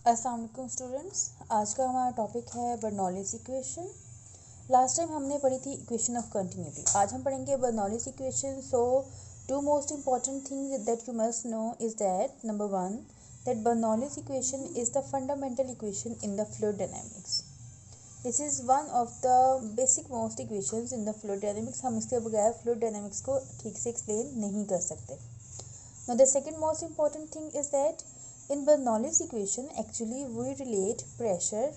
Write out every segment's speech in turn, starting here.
अस्सलाम वालेकुम स्टूडेंट्स। आज का हमारा टॉपिक है बर्नौलीज इक्वेशन। लास्ट टाइम हमने पढ़ी थी इक्वेशन ऑफ कंटिन्यूटी। आज हम पढ़ेंगे Bernoulli's equation. So two most important thing that you must know is that number one, that Bernoulli's equation is the fundamental equation in the fluid dynamics. This is one of the basic most equations in the fluid dynamics. हम इसके बगैर fluid dynamics को ठीक से explain नहीं कर सकते। Now the second most important thing is that in Bernoulli's equation actually we relate pressure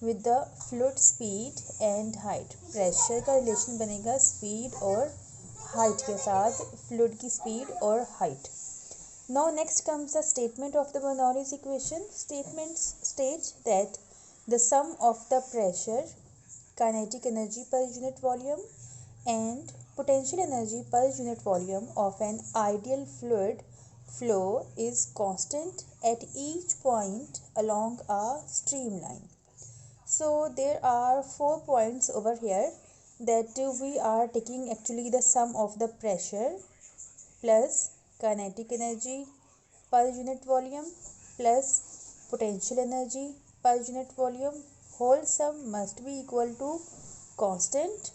with the fluid speed and height. Pressure का relation बनेगा speed और height के साथ, fluid की speed और height. Now next comes the statement of the Bernoulli's equation. Statements states that the sum of the pressure, kinetic energy per unit volume and potential energy per unit volume of an ideal fluid flow is constant at each point along a streamline. So there are 4 points over here that we are taking actually the sum of the pressure plus kinetic energy per unit volume plus potential energy per unit volume, whole sum must be equal to constant.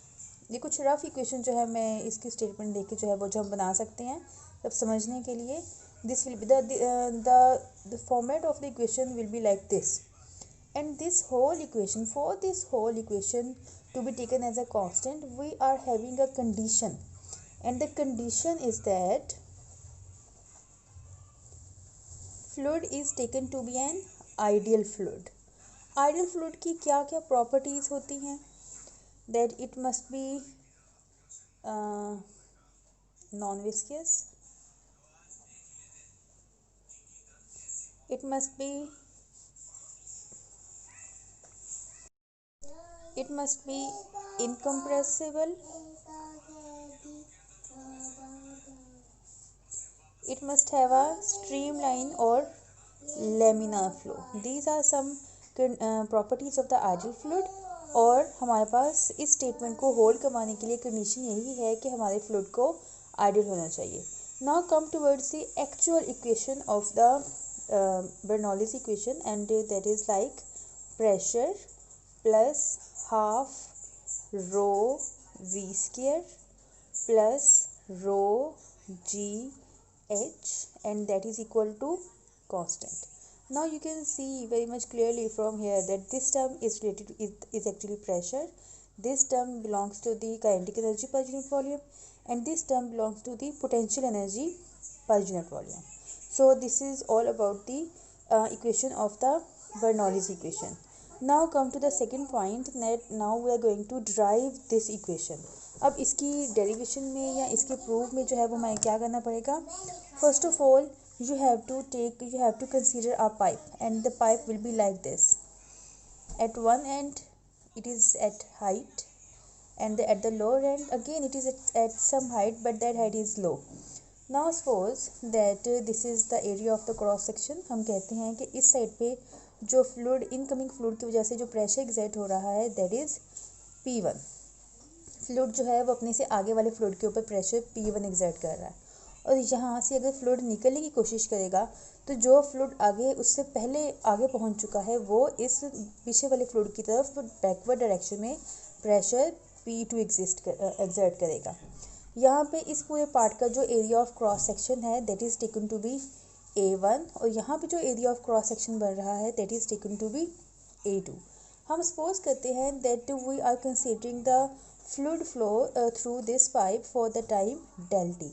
ये कुछ rough equation जो है मैं इसकी statement देख के जो है वो जो हम बना सकते हैं तब समझने के लिए. This will be the format of the equation will be like this, and this whole equation, for this whole equation to be taken as a constant, we are having a condition, and the condition is that fluid is taken to be an ideal fluid. Ideal fluid की क्या क्या properties होती हैं? That it must be non-viscous, it must be incompressible, it must have a streamline or laminar flow. These are some properties of the ideal fluid. और हमारे पास इस statement को hold करवाने के लिए कंडीशन यही है कि हमारे फ्लूइड को आइडियल होना चाहिए. Now come towards the actual equation of the Bernoulli's equation, and that is like pressure plus half row v square plus rho g h, and that is equal to constant. Now you can see very much clearly from here that this term is related to is actually pressure, this term belongs to the kinetic energy per unit volume, and this term belongs to the potential energy per unit volume. So this is all about the equation of the Bernoulli's equation. Now come to the second point, that now we are going to derive this equation. अब इसकी derivation में या इसके proof में जो है वो हमें क्या करना पड़ेगा? First of all you have to consider a pipe, and the pipe will be like this. At one end it is at height, and at the lower end again it is at some height, but that height is low. Now suppose that this is the area of the cross section. हम कहते हैं कि इस side पे जो fluid incoming fluid की वजह से जो प्रेशर एग्जर्ट हो रहा है दैट इज P1. फ्लूइड जो है वो अपने से आगे वाले फ्लूइड के ऊपर प्रेशर P1 एग्जर्ट कर रहा है, और यहाँ से अगर फ्लूइड निकलने की कोशिश करेगा तो जो फ्लूइड आगे उससे पहले आगे पहुँच चुका है वो इस पीछे वाले फ्लूइड की तरफ बैकवर्ड डायरेक्शन में प्रेशर P2 एग्जर्ट करेगा. यहाँ पे इस पूरे पार्ट का जो एरिया ऑफ क्रॉस सेक्शन है that is taken to be A1, और यहाँ पे जो एरिया ऑफ क्रॉस सेक्शन बन रहा है that is taken to be A2. हम सपोज करते हैं that we are considering the fluid flow through this pipe for the time ∆t.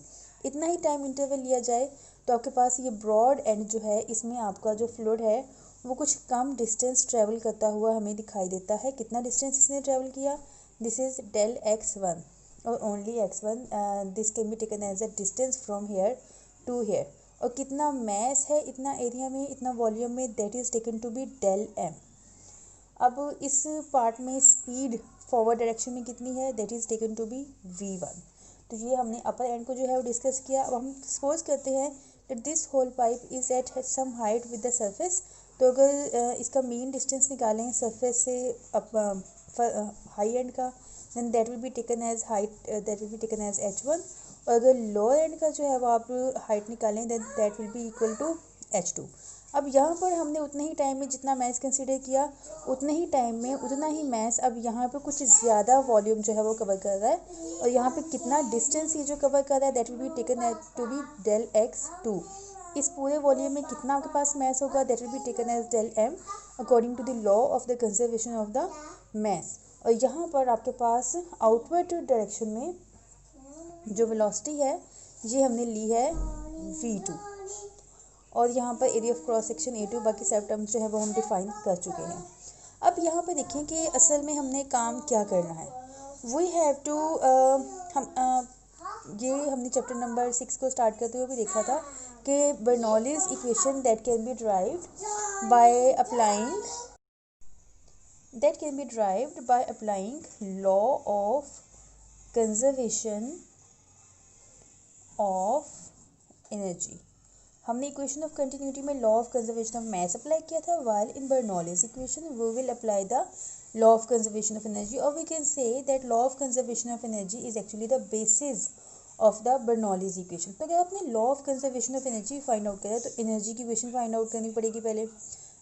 इतना ही टाइम इंटरवल लिया जाए तो आपके पास ये ब्रॉड एंड जो है इसमें आपका जो फ्लूइड है वो कुछ कम डिस्टेंस ट्रेवल करता हुआ हमें दिखाई देता है. कितना डिस्टेंस इसने ट्रेवल किया? दिस इज़ del x1 और only x1. This can be taken as a distance from here to here. और कितना मैस है इतना एरिया में, इतना वॉल्यूम में, that is taken to be del m. अब इस पार्ट में स्पीड फॉरवर्ड डायरेक्शन में कितनी है? That is taken to be v1. तो ये हमने अपर एंड को जो है वो डिस्कस किया. अब हम सपोज करते हैं that this whole pipe is at some height with the surface. तो अगर इसका मीन डिस्टेंस निकालें सरफेस से हाई एंड का, then that will be taken as height, that will be taken as h1. और अगर लोअर एंड का जो है वो आप हाइट निकालें then that will be equal to h2. अब यहाँ पर हमने उतने ही टाइम में जितना मैथ कंसीडर किया, उतने ही टाइम में उतना ही मैथ अब यहाँ पे कुछ ज़्यादा वॉल्यूम जो है वो कवर कर रहा है, और यहाँ पे कितना डिस्टेंस ये जो कवर कर रहा है that will be taken as to be del x two. इस पूरे वॉल्यूम में कितना आपके पास मैथ होगा that will be taken as del m according to the law of the conservation of the mass. और यहाँ पर आपके पास आउटवर्ड डायरेक्शन में जो वेलोसिटी है ये हमने ली है v2, और यहाँ पर area of cross section a2, बाकी सब टर्म्स जो है वो हम डिफाइन कर चुके हैं। अब यहाँ पे देखें कि असल में हमने काम क्या करना है। वी हैव टू ये हमने चैप्टर नंबर 6 को स्टार्ट करते हुए भी देखा था कि Bernoulli's equation that can be derived by applying law of conservation of energy. हमने इक्वेशन ऑफ कंटिन्यूटी में law of conservation of mass apply किया था, while in Bernoulli's equation we will apply the law of conservation of energy, और we can say that law of conservation of energy is actually the basis of the Bernoulli's equation. तो अगर आपने law of conservation of energy find out करा तो energy की equation find out करनी पड़ेगी पहले।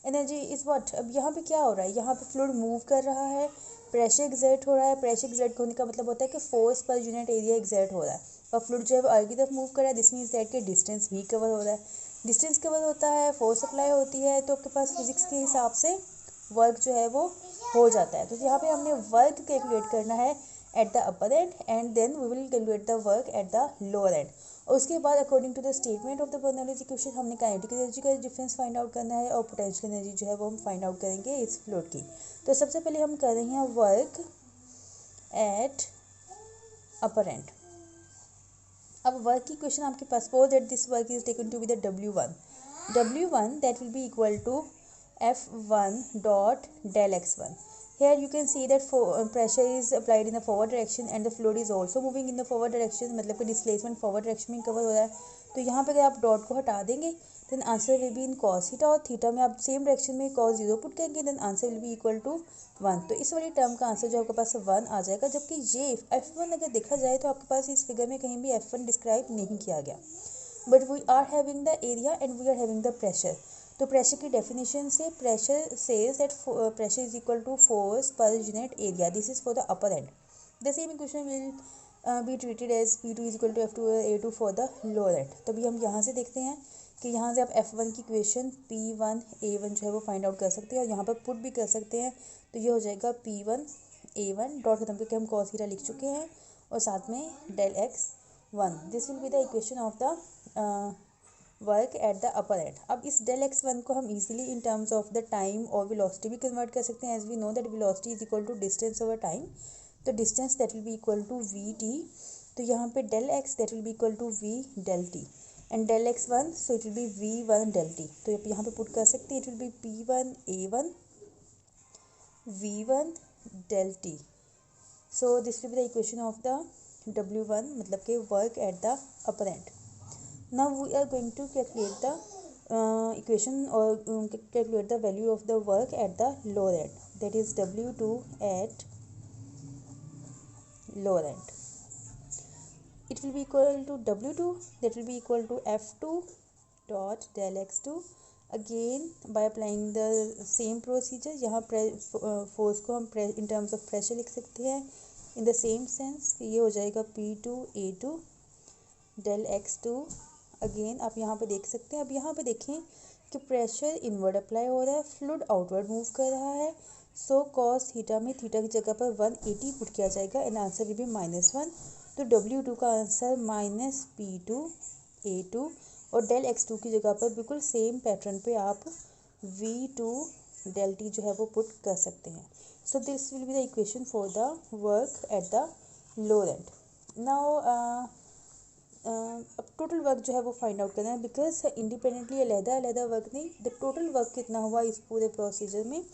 एनर्जी इज व्हाट, अब यहाँ पे क्या हो रहा है, यहाँ पे फ्लूइड मूव कर रहा है, प्रेशर एक्सर्ट हो रहा है। प्रेशर एक्सर्ट होने का मतलब होता है कि force per unit area exert हो रहा है, और फ्लूइड जो है आगे की तरफ मूव कर रहा है, दिस मीन्स दैट के डिस्टेंस भी कवर हो रहा है। डिस्टेंस कवर होता है, फोर्स अप्लाई होती है, तो आपके पास फिजिक्स के हिसाब से वर्क जो है वो हो जाता है। तो यहाँ पे हमने वर्क कैलकुलेट करना है at the upper end, and then we will calculate the work at the lower end. और उसके बाद according to the statement of the Bernoulli's equation हमने काइनेटिक एनर्जी का डिफरेंस फाइंड आउट करना है, और पोटेंशियल एनर्जी जो है वो हम फाइंड आउट करेंगे इस फ्लूइड की। तो सबसे पहले हम कर रहे हैं वर्क एट अपर एंड। अब वर्क की क्वेश्चन आपके पास, suppose that this work is taken to be the W1 that will be equal to F1 dot del x1. Here you can see that pressure is applied in the forward direction and the fluid is also moving in the forward direction, मतलब कि displacement forward direction में cover हो रहा है। तो यहाँ पे अगर आप डॉट को हटा देंगे then answer will be in cos theta, और थीटा में आप सेम डायरेक्शन में कॉस 0 पुट करेंगे then answer will be equal to 1। तो इस वाली टर्म का आंसर जो आपके पास 1 आ जाएगा, जबकि ये F1 अगर देखा जाए तो आपके पास इस फिगर में कहीं भी F1 डिस्क्राइब नहीं किया गया, but we are having the area and we are having the pressure. तो प्रेशर की डेफिनेशन से pressure says that pressure is equal to force per unit area, this is for the upper end. The same equation will be treated as P2 is equal to F2 A2 for the lower end. तो अभी हम यहाँ से देखते हैं कि यहाँ से आप F1 की इक्वेशन P1 A1 जो है वो फाइंड आउट कर सकते हैं, और यहाँ पर पुट भी कर सकते हैं। तो ये हो जाएगा P1 A1 डॉट खत्म करके हम cos थीटा लिख चुके हैं, और साथ में del x1, this will be the equation of the work at the upper end. अब इस डेल x1 को हम easily in terms of the time और वेलोसिटी भी कन्वर्ट कर सकते हैं, as we know that velocity is equal to distance over time. तो distance that will be equal to vt, तो यहाँ पे del x that will be equal to v del t, and del x1 so it will be v1 del t। तो आप यहाँ पे put कर सकते हैं, it will be P1 A1 v1 del t। So this will be the equation of the W1, मतलब के work at the upper end. Now we are going to calculate the equation or calculate the value of the work at the lower end, that is W2 at lower end. It will be equal to W2, that will be equal to F2 dot del x2, again by applying the same procedure। यहाँ force को हम in terms of pressure लिख सकते हैं in the same sense, ये हो जाएगा P2 A2 del x2। Again आप यहाँ पे देख सकते हैं, अब यहाँ पे देखें कि प्रेशर इनवर्ड अप्लाई हो रहा है, फ्लूइड आउटवर्ड मूव कर रहा है। सो कॉस थीटा में थीटा की जगह पर 180 पुट किया जाएगा एंड आंसर विल बी -1। तो W2 का आंसर -P2 A2, और डेल x2 की जगह पर बिल्कुल सेम पैटर्न पे आप V2 डेल t जो है वो पुट कर सकते हैं। So this will be the equation for the work at the lower end. Now अब टोटल वर्क जो है वो फाइंड आउट करना है, बिकॉज इंडिपेंडेंटली अलहदा वर्क नहीं, द टोटल वर्क कितना हुआ इस पूरे प्रोसीजर में,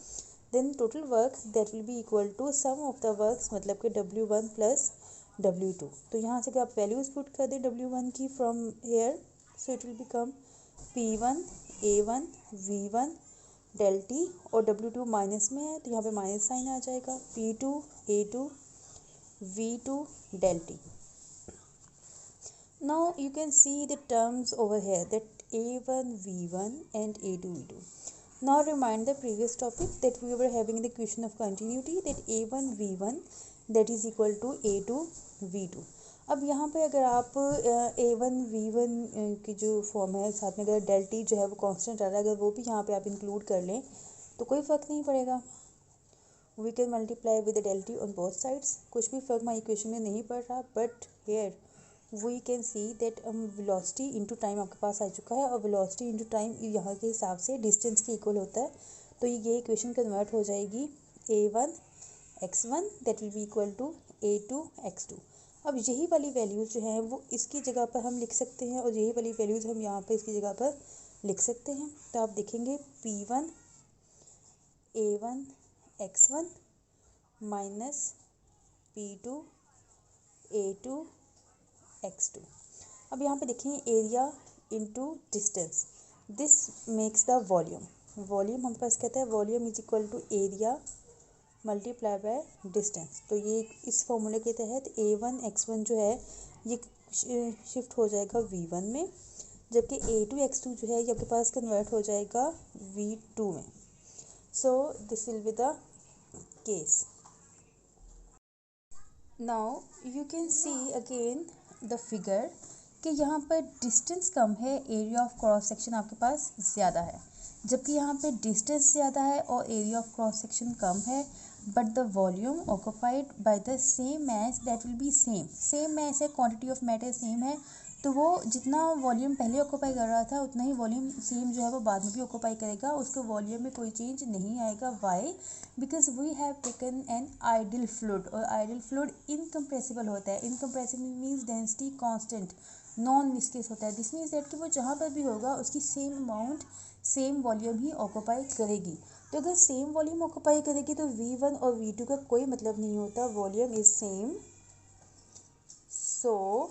then total work that will be equal to sum of the works, मतलब कि W1 प्लस W2। तो यहाँ से अगर आप वैल्यूज पुट कर दें W1 की from here, so it will become P1 A1 V1 del t, और W2 माइनस में है तो यहाँ पे माइनस साइन आ जाएगा, P2 A2 V2 del t। Now you can see the terms over here, that A1V1 and A2V2. Now remind the previous topic that we were having the equation of continuity that A1V1 that is equal to A2V2. अब यहाँ पे अगर आप A1V1 की जो form है साथ में अगर डेल टी जो है वो कांस्टेंट आ रहा है, अगर वो भी यहाँ पे आप इंक्लूड कर लें तो कोई फ़र्क नहीं पड़ेगा. We can multiply with del t on both sides. कुछ भी फ़र्क हमारी इक्वेशन में नहीं पड़ रहा, but here we can see that velocity into time आपके पास आ चुका है और वेलोसिटी इनटू टाइम यहाँ के हिसाब से डिस्टेंस के इक्वल होता है. तो ये इक्वेशन कन्वर्ट हो जाएगी A1x1 that will be equal to A2x2. अब यही वाली वैल्यूज़ जो हैं वो इसकी जगह पर हम लिख सकते हैं और यही वाली वैल्यूज़ हम यहाँ पर इसकी जगह पर लिख सकते हैं. तो आप देखेंगे P1 A1x1 minus P2 A2x2. अब यहाँ पे देखें area into distance, this makes the volume. Volume हमारे पास कहता है volume is equal to area multiply by distance. तो ये इस फॉर्मूले के तहत A1x1 जो है ये शिफ्ट हो जाएगा V1 में, जबकि A2x2 जो है ये आपके पास कन्वर्ट हो जाएगा V2 में. सो this will be the case. Now you can see again the figure कि यहाँ पर डिस्टेंस कम है, एरिया ऑफ क्रॉस सेक्शन आपके पास ज़्यादा है. जबकि यहाँ पे डिस्टेंस ज़्यादा है और एरिया ऑफ क्रॉस सेक्शन कम है, but the volume occupied by the same mass that will be same mass है, क्वांटिटी ऑफ मैटर सेम है. तो वो जितना वॉल्यूम पहले ऑक्यूपाई कर रहा था उतना ही वॉल्यूम सेम जो है वो बाद में भी ऑक्यूपाई करेगा. उसके वॉल्यूम में कोई चेंज नहीं आएगा. Why? Because we have taken an ideal fluid और आइडियल फ्लूइड इनकम्प्रेसिबल होता है. Incompressible means density constant, non viscous होता है. दिस मीन्स दैट कि वो जहाँ पर भी होगा उसकी सेम अमाउंट सेम वॉल्यूम ही ऑक्यूपाई करेगी. तो अगर सेम वॉल्यूम ऑक्यूपाई करेगी तो V1 और V2 का कोई मतलब नहीं होता, volume is same. So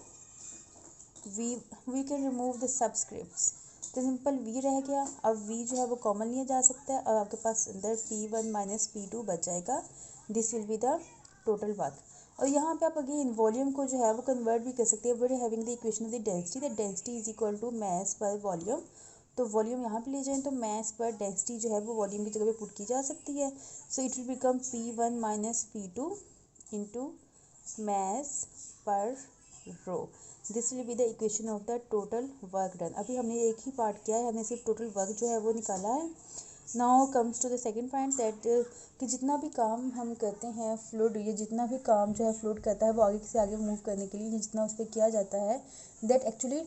we can remove the subscripts. तो सिंपल V रह गया. अब V जो है वो कॉमन लिया जा सकता है और आपके पास अंदर P1 माइनस P2 बच जाएगा. This will be the total work. और यहाँ पे आप अगेन वॉल्यूम को जो है वो कन्वर्ट भी कर सकते हैं. We are having the equation of the density, that density is equal to mass per volume. तो वॉल्यूम यहाँ पे ले जाएं तो मास पर डेंसिटी जो है वो वॉल्यूम की जगह पे पुट की जा सकती है. So it will become P1 minus P2 into mass पर rho. This will be the equation of the total work done. अभी हमने एक ही पार्ट किया है, हमने सिर्फ टोटल वर्क जो है वो निकाला है. Now comes to the second point that कि जितना भी काम हम करते हैं फ्लूइड, ये जितना भी काम जो है फ्लूइड करता है वो आगे से आगे मूव करने के लिए जितना उस पर किया जाता है, that actually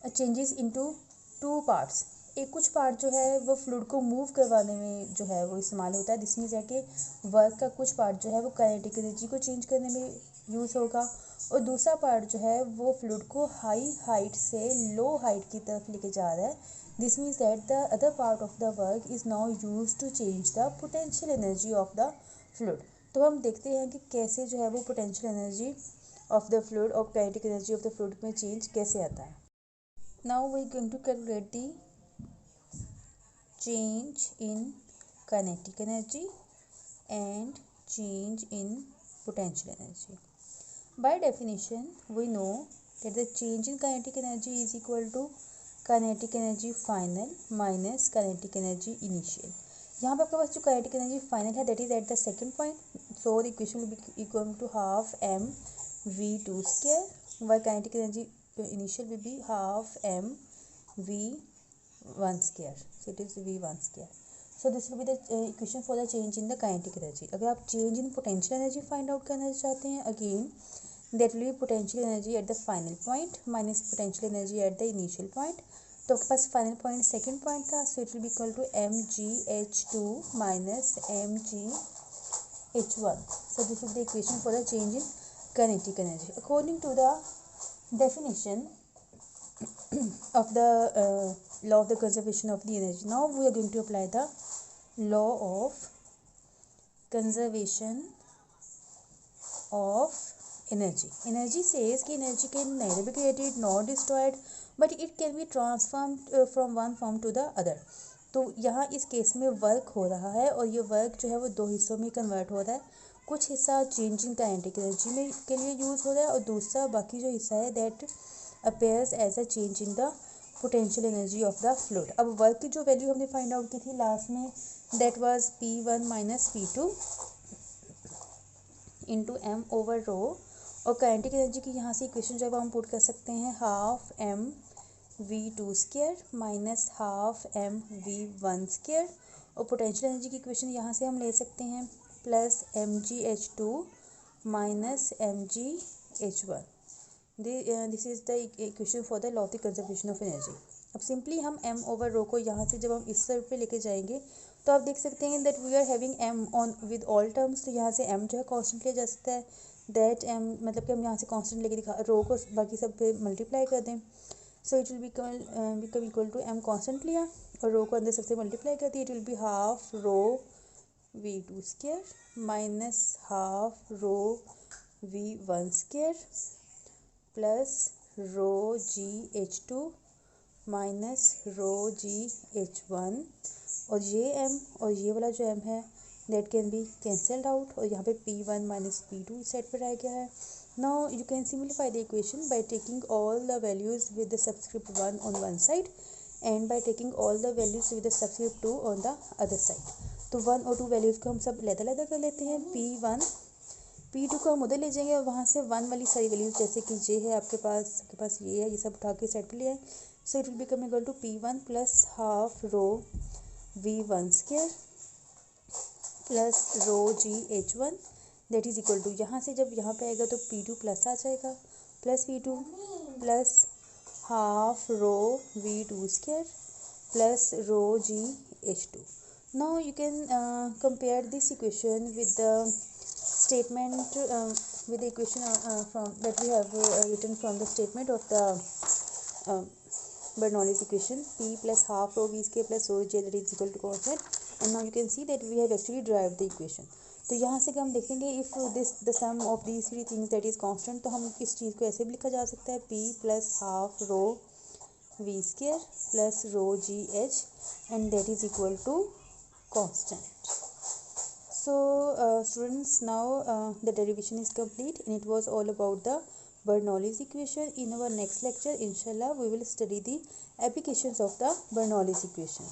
changes into two parts. एक कुछ पार्ट जो है वो फ्लूइड को मूव करवाने में जो है वो इस्तेमाल होता है. दिस मीन्स है कि वर्क का कुछ पार्ट जो है वो काइनेटिक एनर्जी को चेंज करने में यूज़ होगा और दूसरा पार्ट जो है वो फ्लूइड को हाई हाइट से लो हाइट की तरफ लेके जा रहा है. This means that the other part of the work is now use to change the potential energy of the fluid. तो हम देखते हैं कि कैसे जो है वो potential energy of the fluid और kinetic energy of the fluid में चेंज कैसे आता है. Now we are going to calculate the change in kinetic energy and change in potential energy. By definition, we know that the change in kinetic energy is equal to kinetic energy final minus kinetic energy initial. यहाँ पे आपके पास जो kinetic energy final है that is at the second point. So the equation will be equal to half m v2 square, while kinetic energy initial will be half m v1 square. So it is v1 square. So this will be the equation for the change in the kinetic energy. अगर आप change in potential energy find out करना चाहते हैं, again that will be potential energy at the final point minus potential energy at the initial point. तो आपके पास final point second point था, so it will be equal to mgh2 minus mgh1. So this is the equation for the change in kinetic energy according to the definition of the law of the conservation of the energy. Now we are going to apply the law of conservation of energy. Energy says कि energy can neither be created nor destroyed but it can be transformed from one form to the other. तो यहाँ इस case में work हो रहा है और ये वर्क जो है वो दो हिस्सों में कन्वर्ट हो रहा है. कुछ हिस्सा चेंज इन काइनेटिक एनर्जी में के लिए यूज़ हो रहा है और दूसरा बाकी जो हिस्सा है that appears as a change in the potential energy of the fluid. अब वर्क की जो वैल्यू हमने फाइंड आउट की थी लास्ट में, that was P1 minus P2 into M over rho, और काइनेटिक एनर्जी की यहाँ से इक्वेशन जो है हम पुट कर सकते हैं half m V2 square minus half m V1 square, और पोटेंशियल एनर्जी की इक्वेशन यहाँ से हम ले सकते हैं plus mgH2 minus mgH1। This is the equation for the law of the conservation of energy. अब सिंपली हम m ओवर रो को यहाँ से जब हम इस साइड पे लेके जाएंगे तो आप देख सकते हैं that we are having m on with all terms, तो यहाँ से m जो है कांस्टेंट लिया जा सकता है, दैट m मतलब कि हम यहाँ से कांस्टेंट लेके दिखा रो को बाकी सब पे मल्टीप्लाई कर दें, so it will become equal to m constant लिया और रो को अंदर सबसे मल्टीप्लाई कर दिया, it will be half rho V2 square minus half rho V1 square plus rho GH2 minus rho GH1, और ये m और ये वाला जो m है that can be cancelled out, और यहाँ पे P1 माइनस P2 इस साइड पर रह गया है। Now you can simplify the equation by taking all the values with the subscript 1 on one side and by taking all the values with the subscript 2 on the other side. तो 1 और 2 values को हम सब अलग-अलग कर लेते हैं, P1 P2 को हम उधर ले जाएंगे और वहाँ से 1 वाली सारी वैल्यूज जैसे कि जे है आपके पास ये है, ये सब उठा के साइड पे ले आए, so it will become equal to P1 plus half rho V1 square plus rho GH1 that is equal to, यहाँ से जब यहाँ पे आएगा तो P2 प्लस आ जाएगा plus P2 plus half rho V2 square plus rho GH2। Now you can compare this equation with the statement with the equation from that we have written from the statement of the uh, Bernoulli's equation, P plus half rho V square plus rho J that is equal to constant, and now you can see that we have actually derived the equation। तो यहाँ से हम देखेंगे if this the sum of these three things that is constant, तो हम इस चीज़ को ऐसे भी लिखा जा सकता है P plus half row V square plus row GH and that is equal to constant। So students, now the derivation is complete and it was all about the Bernoulli's equation. In our next lecture inshallah we will study the applications of the Bernoulli's equation.